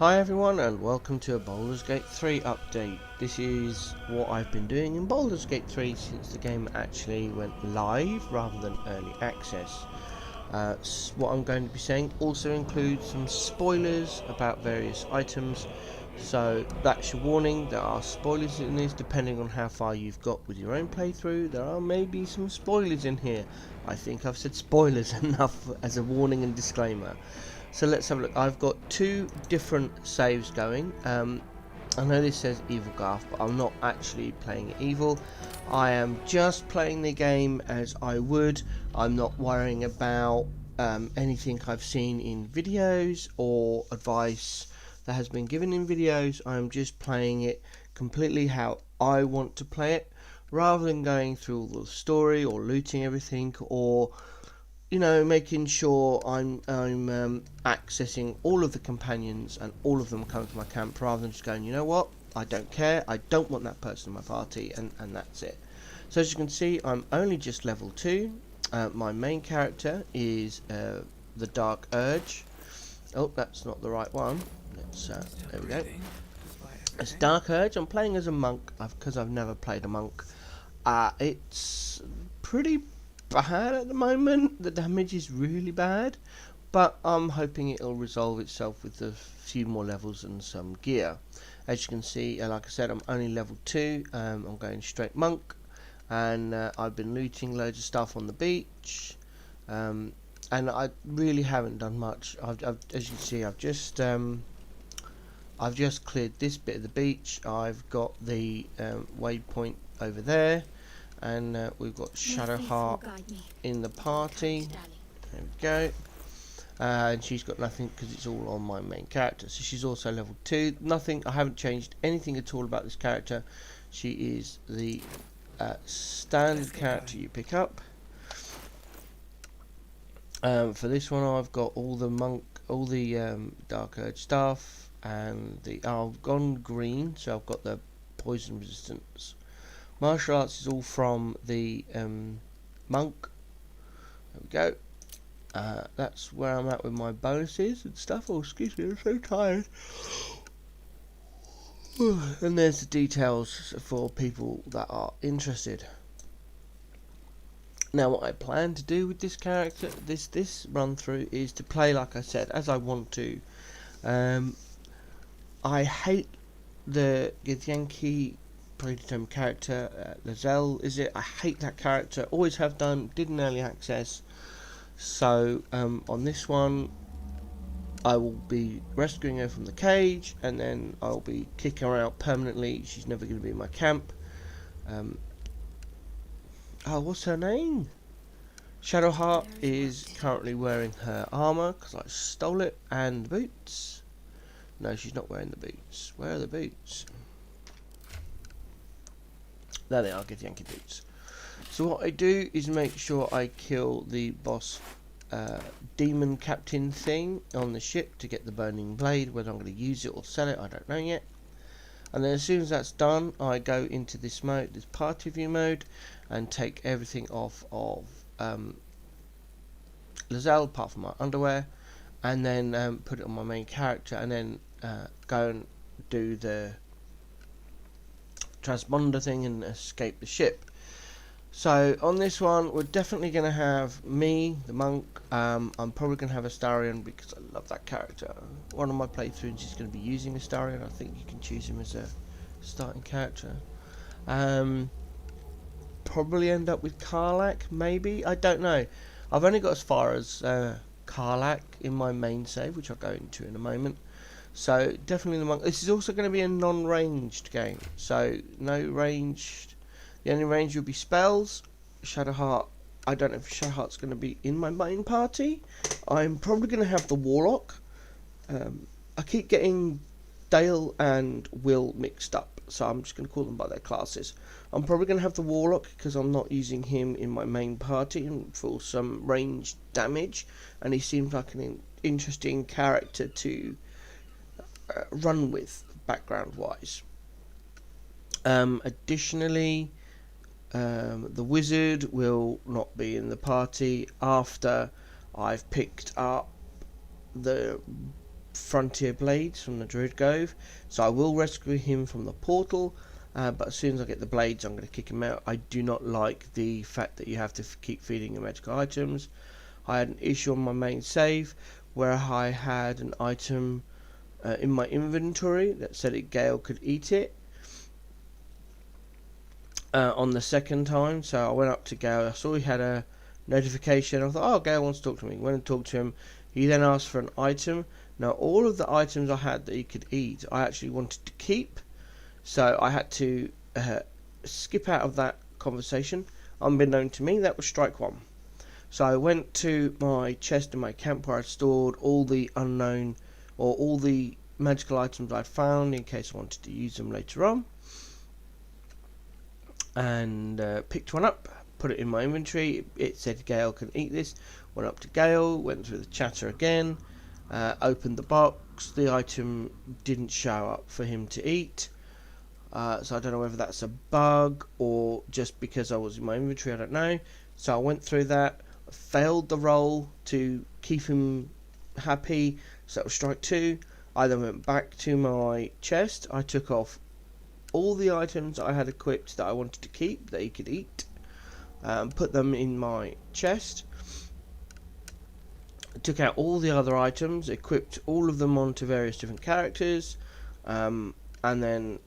Hi everyone and welcome to a Baldur's Gate 3 update. This is what I've been doing in Baldur's Gate 3 since the game actually went live rather than early access. What I'm going to be saying also includes some spoilers about various items, so that's your warning. There are spoilers in this depending on how far you've got with your own playthrough. There are maybe some spoilers in here. I think I've said spoilers enough as a warning and disclaimer. So let's have a look. I've got two different saves going. I know this says Evil Garth, but I'm not actually playing it evil. I am just playing the game as I would. I'm not worrying about anything I've seen in videos or advice that has been given in videos. I'm just playing it completely how I want to play it, rather than going through all the story or looting everything or making sure I'm accessing all of the companions and all of them coming to my camp, rather than just going, you know what, I don't care, I don't want that person in my party, and that's it. So as you can see, I'm only just level 2. My main character is the Dark Urge. Oh, that's not the right one. There we go. It's Dark Urge. I'm playing as a monk because I've never played a monk. It's pretty bad at the moment. The damage is really bad, but I'm hoping it'll resolve itself with a few more levels and some gear. As you can see, like I said, I'm only level 2. I'm going straight monk, and I've been looting loads of stuff on the beach, and I really haven't done much. As you can see, I've just cleared this bit of the beach. I've got the waypoint over there, and we've got Shadowheart in the party. There we go. And she's got nothing because it's all on my main character. So she's also level 2. Nothing. I haven't changed anything at all about this character. She is the standard character you pick up. For this one, I've got all the Dark Urge stuff, and I've gone green, so I've got the poison resistance. Martial arts is all from the monk. There we go. That's where I'm at with my bonuses and stuff. Oh, excuse me, I'm so tired. And there's the details for people that are interested. Now, what I plan to do with this character, this run through, is to play, like I said, as I want to. I hate the Githyanki predetermined character, Lizelle, is it? I hate that character, always have done, did in early access. So on this one, I will be rescuing her from the cage, and then I'll be kicking her out permanently. She's never going to be in my camp. Oh, what's her name? Shadowheart is currently wearing her armor because I stole it, and the boots. No, she's not wearing the boots. Where are the boots? There they are, Githyanki boots. So what I do is make sure I kill the boss demon captain thing on the ship to get the burning blade. Whether I'm going to use it or sell it, I don't know yet. And then as soon as that's done, I go into this mode, this party view mode, and take everything off of Lizelle, apart from my underwear, and then put it on my main character, and then go and do the transponder thing and escape the ship. So on this one, we're definitely going to have me, the monk. I'm probably going to have Astarion because I love that character. One of my playthroughs is going to be using Astarion. I think you can choose him as a starting character. Probably end up with Karlach, maybe. I don't know. I've only got as far as Karlach in my main save, which I'll go into in a moment. So definitely the monk. This is also going to be a non-ranged game, so no ranged. The only range will be spells. Shadowheart, I don't know if Shadowheart's going to be in my main party. I'm probably going to have the Warlock. I keep getting Dale and Will mixed up, so I'm just going to call them by their classes. I'm probably going to have the Warlock because I'm not using him in my main party and for some ranged damage, and he seems like an interesting character to run with background wise. Additionally, the wizard will not be in the party after I've picked up the frontier blades from the Druid Grove, so I will rescue him from the portal. But as soon as I get the blades, I'm going to kick him out. I do not like the fact that you have to keep feeding him magical items. I had an issue on my main save where I had an item in my inventory that said Gale could eat it on the second time. So I went up to Gale, I saw he had a notification. I thought, oh, Gale wants to talk to me. Went and talked to him. He then asked for an item. Now all of the items I had that he could eat I actually wanted to keep, so I had to skip out of that conversation. Unbeknown to me, that was strike one. So I went to my chest in my camp where I stored all the unknown, or all the magical items I'd found in case I wanted to use them later on, and picked one up, put it in my inventory. It said Gale can eat this. Went up to Gale, went through the chatter again, opened the box. The item didn't show up for him to eat. So I don't know whether that's a bug or just because I was in my inventory, I don't know. So I went through that, failed the roll to keep him happy, so that was strike two. I then went back to my chest, I took off all the items I had equipped that I wanted to keep, that he could eat, put them in my chest, took out all the other items, equipped all of them onto various different characters, and then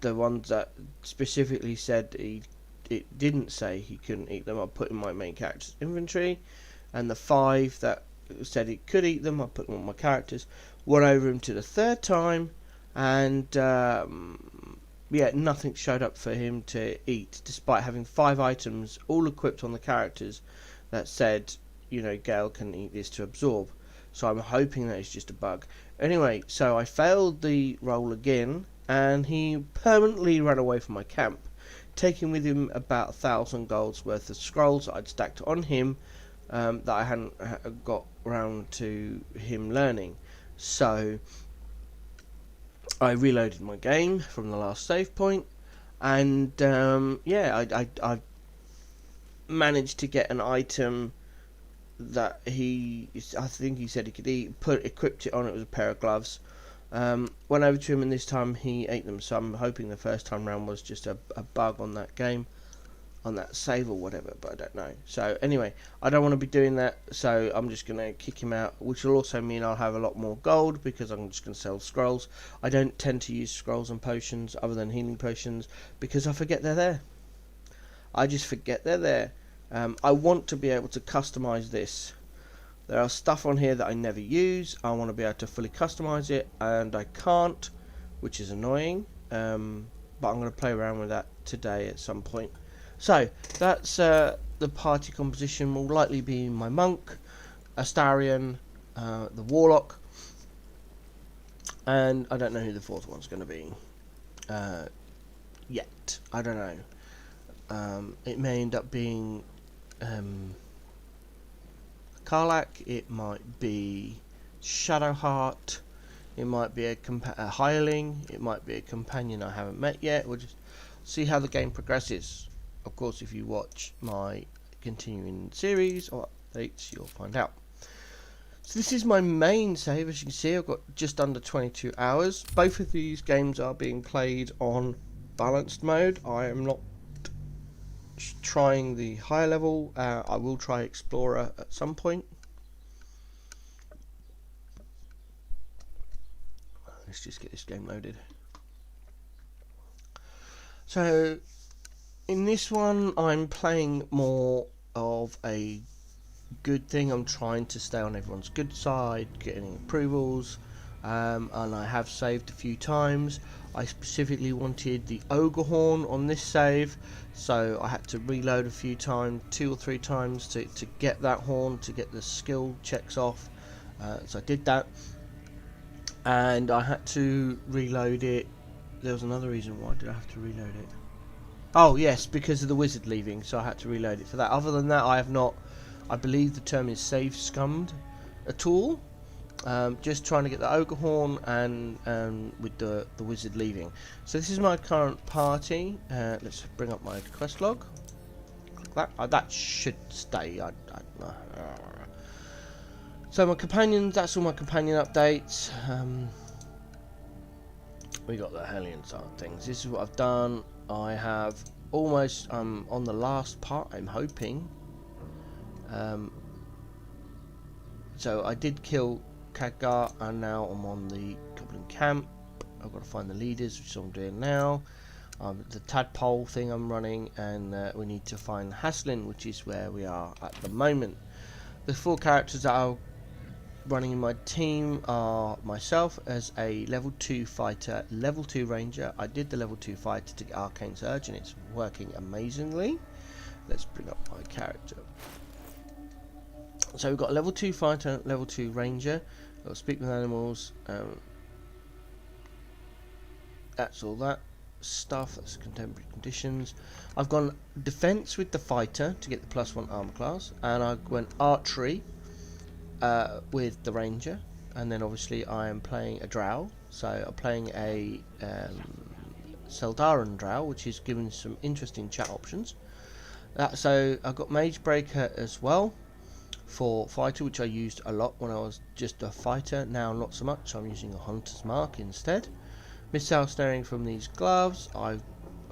the ones that specifically said it didn't say he couldn't eat them, I put in my main character's inventory, and the 5 that said he could eat them, I put them on my characters. Went over him to the third time, and yeah, nothing showed up for him to eat, despite having 5 items all equipped on the characters that said, you know, Gale can eat this to absorb. So I'm hoping that it's just a bug. Anyway, so I failed the roll again, and he permanently ran away from my camp, taking with him about 1,000 golds worth of scrolls that I'd stacked on him, that I hadn't got round to him learning. So I reloaded my game from the last save point, and yeah, I managed to get an item that I think he said he could eat, equipped it on. It was a pair of gloves. Went over to him, and this time he ate them, so I'm hoping the first time round was just a bug on that game, on that save or whatever, but I don't know. So anyway, I don't want to be doing that, so I'm just going to kick him out, which will also mean I'll have a lot more gold, because I'm just going to sell scrolls. I don't tend to use scrolls and potions other than healing potions, because I forget they're there. I just forget they're there. I want to be able to customize this. There are stuff on here that I never use. I want to be able to fully customize it, and I can't, which is annoying, but I'm going to play around with that today at some point. So that's the party composition. Will likely be my monk, Astarion, the warlock, and I don't know who the fourth one's going to be yet. I don't know. It may end up being Karlach, it might be Shadowheart, it might be a hireling, it might be a companion I haven't met yet. We'll just see how the game progresses. Of course, if you watch my continuing series or updates, you'll find out. So this is my main save. As you can see, I've got just under 22 hours. Both of these games are being played on balanced mode. I am not trying the higher level. I will try Explorer at some point. Let's just get this game loaded. So in this one, I'm playing more of a good thing. I'm trying to stay on everyone's good side, getting approvals, and I have saved a few times. I specifically wanted the ogre horn on this save, so I had to reload a few times, 2 or 3 times to get that horn, to get the skill checks off. So I did that, and I had to reload it. There was another reason why did I have to reload it. Oh yes, because of the wizard leaving, so I had to reload it for that. Other than that, I have not, I believe the term is save scummed at all. Just trying to get the ogre horn and with the wizard leaving. So this is my current party. Let's bring up my quest log. Click that. That should stay. So my companions, that's all my companion updates. We got the Hellion side of things. This is what I've done. I have almost, on the last part, I'm hoping. So I did kill Khadgar, and now I'm on the Goblin camp. I've got to find the leaders, which I'm doing now. The tadpole thing I'm running, and we need to find Haslin, which is where we are at the moment. The 4 characters that are running in my team are myself as a level 2 fighter, level 2 ranger. I did the level 2 fighter to get Arcane Surge, and it's working amazingly. Let's bring up my character. So we've got a level 2 fighter, level 2 ranger. Got to speak with animals. That's all that stuff. That's contemporary conditions. I've gone defense with the fighter to get the +1 armor class, and I went archery with the ranger, and then obviously I am playing a drow. So I'm playing a Seldaran drow, which is giving some interesting chat options. So I've got Mage Breaker as well for fighter, which I used a lot when I was just a fighter. Now not so much, so I'm using a Hunter's Mark instead. Missile snaring from these gloves. I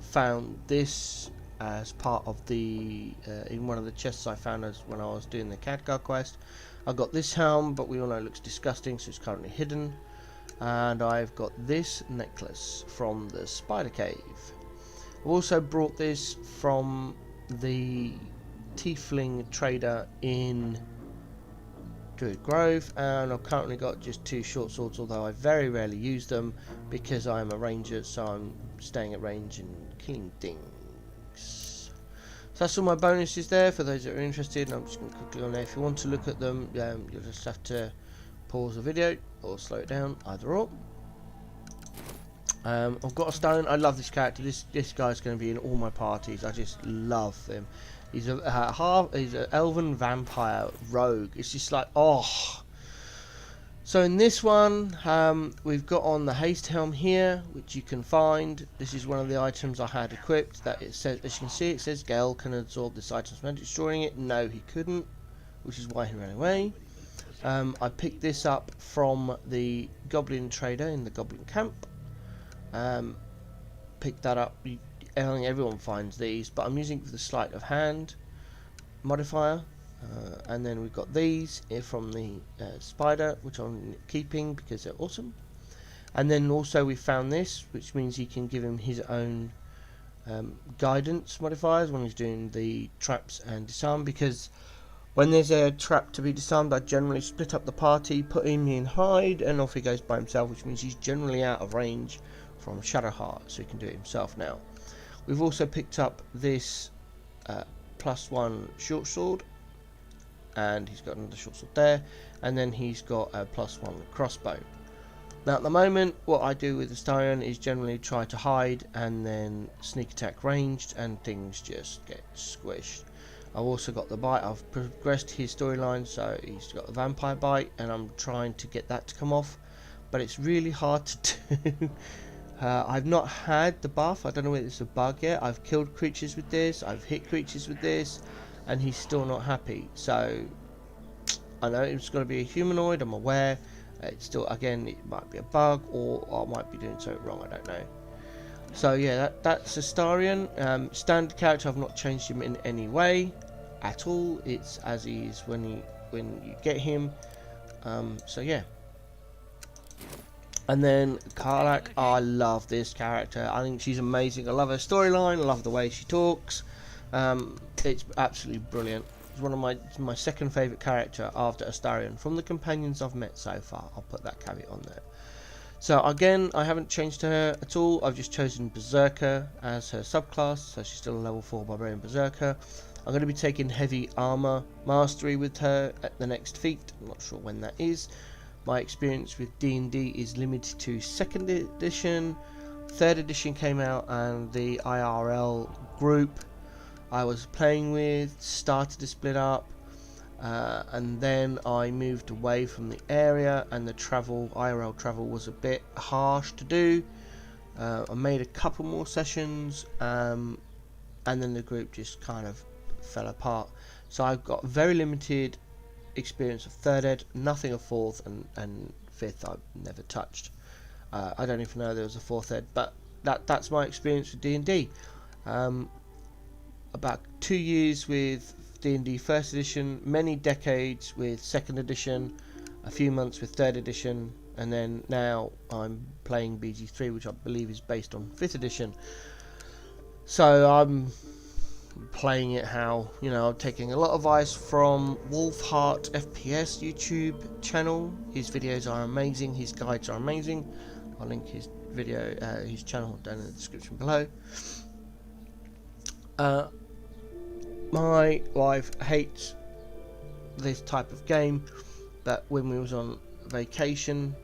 found this as part of the in one of the chests I found as when I was doing the Khadgar quest. I got this helm, but we all know it looks disgusting, so it's currently hidden. And I've got this necklace from the Spider Cave. I've also brought this from the Tiefling trader in Druid Grove, and I've currently got just 2 short swords, although I very rarely use them because I'm a ranger, so I'm staying at range and killing things. So that's all my bonuses there for those that are interested. I'm just going to quickly on there. If you want to look at them, you'll just have to pause the video or slow it down, either or. I've got a stone. I love this character. This guy's going to be in all my parties. I just love him. He's he's an elven vampire rogue. It's just like, oh. So in this one, we've got on the haste helm here, which you can find. This is one of the items I had equipped. That it says, as you can see, it says Gale can absorb this item without destroying it. No, he couldn't, which is why he ran away. I picked this up from the Goblin trader in the Goblin camp. Picked that up. I think everyone finds these, but I'm using the sleight of hand modifier, and then we've got these from the spider, which I'm keeping because they're awesome. And then also we found this, which means you can give him his own guidance modifiers when he's doing the traps and disarm, because when there's a trap to be disarmed, I generally split up the party, put him in hide, and off he goes by himself, which means he's generally out of range from Shadowheart, so he can do it himself now. We've also picked up this +1 short sword, and he's got another short sword there, and then he's got a +1 crossbow. Now at the moment, what I do with the Starion is generally try to hide and then sneak attack ranged, and things just get squished. I've also got the bite. I've progressed his storyline, so he's got the vampire bite, and I'm trying to get that to come off, but it's really hard to do. I've not had the buff. I don't know whether it's a bug yet. I've killed creatures with this, I've hit creatures with this, and he's still not happy. So I know it's going to be a humanoid, I'm aware. It's still, again, it might be a bug, or I might be doing something wrong, I don't know. So yeah, that's Astarion. Standard character, I've not changed him in any way at all. It's as he is when you get him. So yeah. And then Karlach, oh, I love this character. I think she's amazing. I love her storyline. I love the way she talks. It's absolutely brilliant. It's one of my second favourite character after Astarion from the companions I've met so far. I'll put that caveat on there. So again, I haven't changed her at all. I've just chosen Berserker as her subclass, so she's still a level 4 Barbarian Berserker. I'm going to be taking Heavy Armour Mastery with her at the next feat. I'm not sure when that is. My experience with D&D is limited to 2nd edition. 3rd edition came out, and the IRL group I was playing with started to split up. And then I moved away from the area, and the IRL travel was a bit harsh to do. I made a couple more sessions, and then the group just kind of fell apart. So I've got very limited experience of 3rd ed, nothing of 4th, and 5th I've never touched. I don't even know there was a 4th ed, but that's my experience with D&D. About 2 years with D&D 1st edition, many decades with 2nd edition, a few months with 3rd edition, and then now I'm playing BG3, which I believe is based on 5th edition. So I'm playing it how, I'm taking a lot of advice from Wolfheart FPS YouTube channel. His videos are amazing, his guides are amazing. I'll link his video, his channel down in the description below. My wife hates this type of game, but when we was on vacation,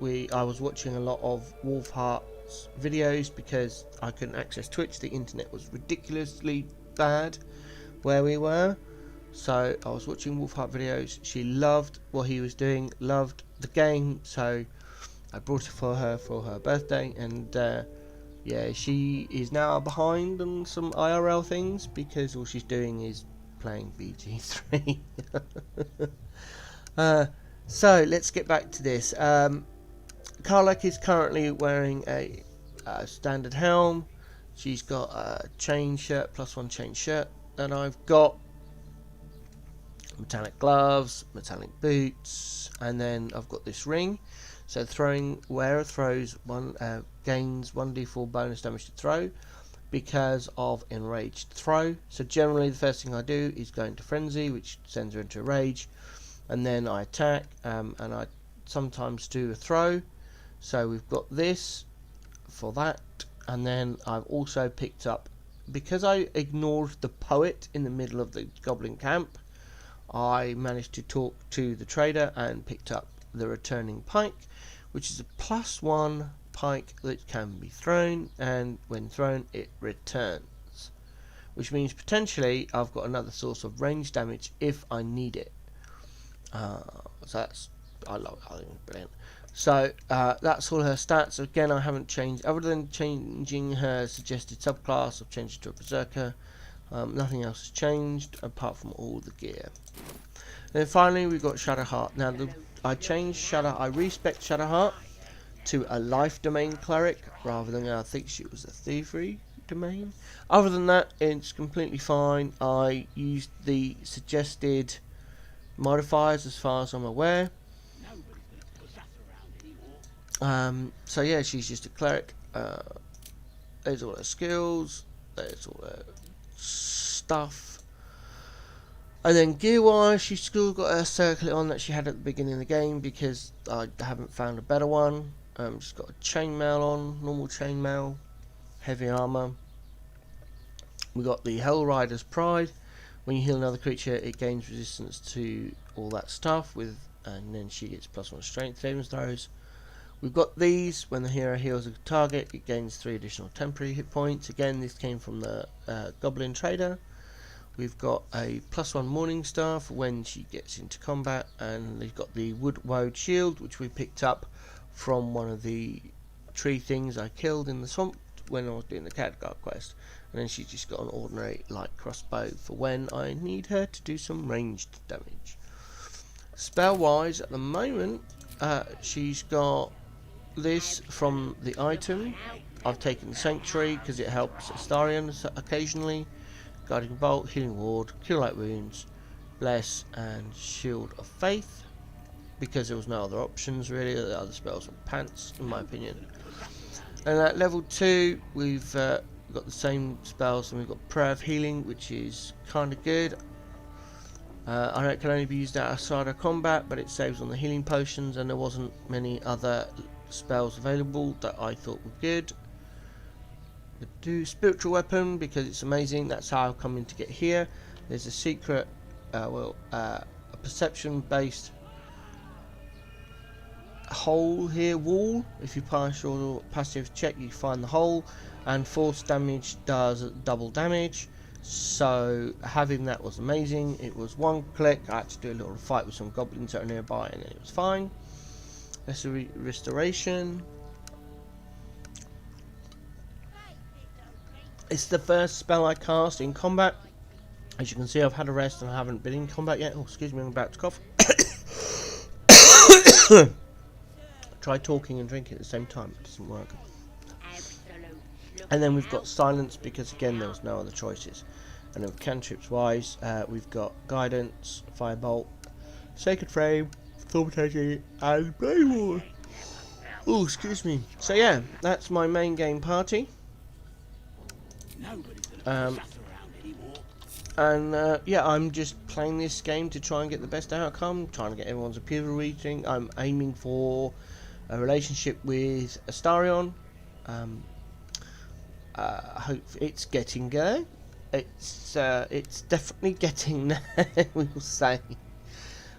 I was watching a lot of Wolfheart's videos because I couldn't access Twitch. The internet was ridiculously bad where we were, so I was watching Wolfheart videos. She loved what he was doing, loved the game, so I brought it for her birthday, and yeah, she is now behind on some IRL things because all she's doing is playing BG3. So let's get back to this. Karlak is currently wearing a standard helm. She's got a chain shirt, +1 chain shirt, and I've got metallic gloves, metallic boots, and then I've got this ring. So wearer throws gains 1d4 bonus damage to throw because of enraged throw. So generally the first thing I do is go into frenzy, which sends her into a rage, and then I attack, and I sometimes do a throw. So we've got this for that, and then I've also picked up, because I ignored the poet in the middle of the goblin camp, I managed to talk to the trader and picked up the returning pike, which is a +1 pike that can be thrown, and when thrown it returns, which means potentially I've got another source of range damage if I need it. So that's, I think it's brilliant. So that's all her stats. Again, I haven't changed, other than changing her suggested subclass. I've changed it to a berserker. Nothing else has changed apart from all the gear. And then finally we've got Shadowheart. Now I respec Shadowheart to a life domain cleric rather than, I think she was a thievery domain. Other than that, it's completely fine. I used the suggested modifiers as far as I'm aware. So yeah, she's just a cleric. There's all her skills, there's all her stuff, and then gear wise she's still got her circlet on that she had at the beginning of the game because I haven't found a better one. She's got a chainmail on, normal chainmail, heavy armor. We got the Hell Rider's Pride. When you heal another creature it gains resistance to all that stuff, and then she gets +1 strength saving throws. We've got these, when the hero heals a target it gains 3 additional temporary hit points. Again, this came from the Goblin Trader. We've got a +1 Morning Star for when she gets into combat, and we've got the Wood Woad Shield, which we picked up from one of the tree things I killed in the swamp when I was doing the Khadgar quest. And then she's just got an ordinary light crossbow for when I need her to do some ranged damage. Spell wise, at the moment, she's got this from the item. I've taken Sanctuary because it helps Astarion occasionally. Guiding Bolt, Healing Ward, Cure Light Wounds, Bless, and Shield of Faith, because there was no other options really. The other spells were pants in my opinion. And at level 2 we've got the same spells, and we've got Prayer of Healing, which is kind of good. I know it can only be used outside of combat, but it saves on the healing potions, and there wasn't many other spells available that I thought were good. Do Spiritual Weapon because it's amazing. That's how I've come in to get here. There's a secret, a perception based hole here, wall. If you pass your passive check you find the hole, and force damage does double damage. So having that was amazing. It was one click. I had to do a little fight with some goblins that are nearby, and then it was fine. That's a restoration. It's the first spell I cast in combat. As you can see, I've had a rest and I haven't been in combat yet. Oh, excuse me, I'm about to cough. Try talking and drinking at the same time, it doesn't work. And then we've got silence because again there was no other choices. And then cantrips wise, we've got guidance, firebolt, sacred frame, thaumaturgy, and blade wall. Oh, excuse me. So yeah, that's my main game party. Yeah, I'm just playing this game to try and get the best outcome, trying to get everyone's approval rating. I'm aiming for a relationship with Astarion. I hope it's getting there. It's definitely getting there, we will say.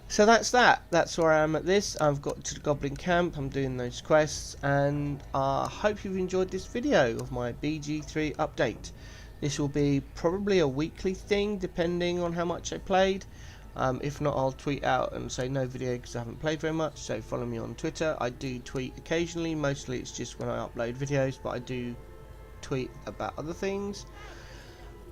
So that's that. That's where I am at this. I've got to the Goblin Camp. I'm doing those quests, and I hope you've enjoyed this video of my BG3 update. This will be probably a weekly thing, depending on how much I played. If not, I'll tweet out and say no video because I haven't played very much. So follow me on Twitter. I do tweet occasionally. Mostly it's just when I upload videos, but I do tweet about other things.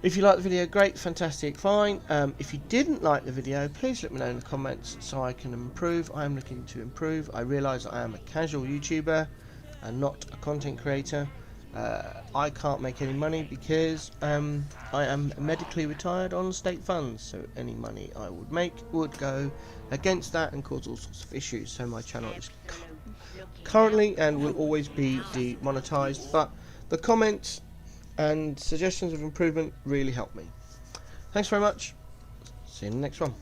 If you like the video, great, fantastic, fine. If you didn't like the video, please let me know in the comments so I can improve. I am looking to improve. I realise I am a casual YouTuber and not a content creator. I can't make any money because I am medically retired on state funds, so any money I would make would go against that and cause all sorts of issues. So my channel is currently and will always be demonetized, but the comments and suggestions of improvement really help me. Thanks very much. See you in the next one.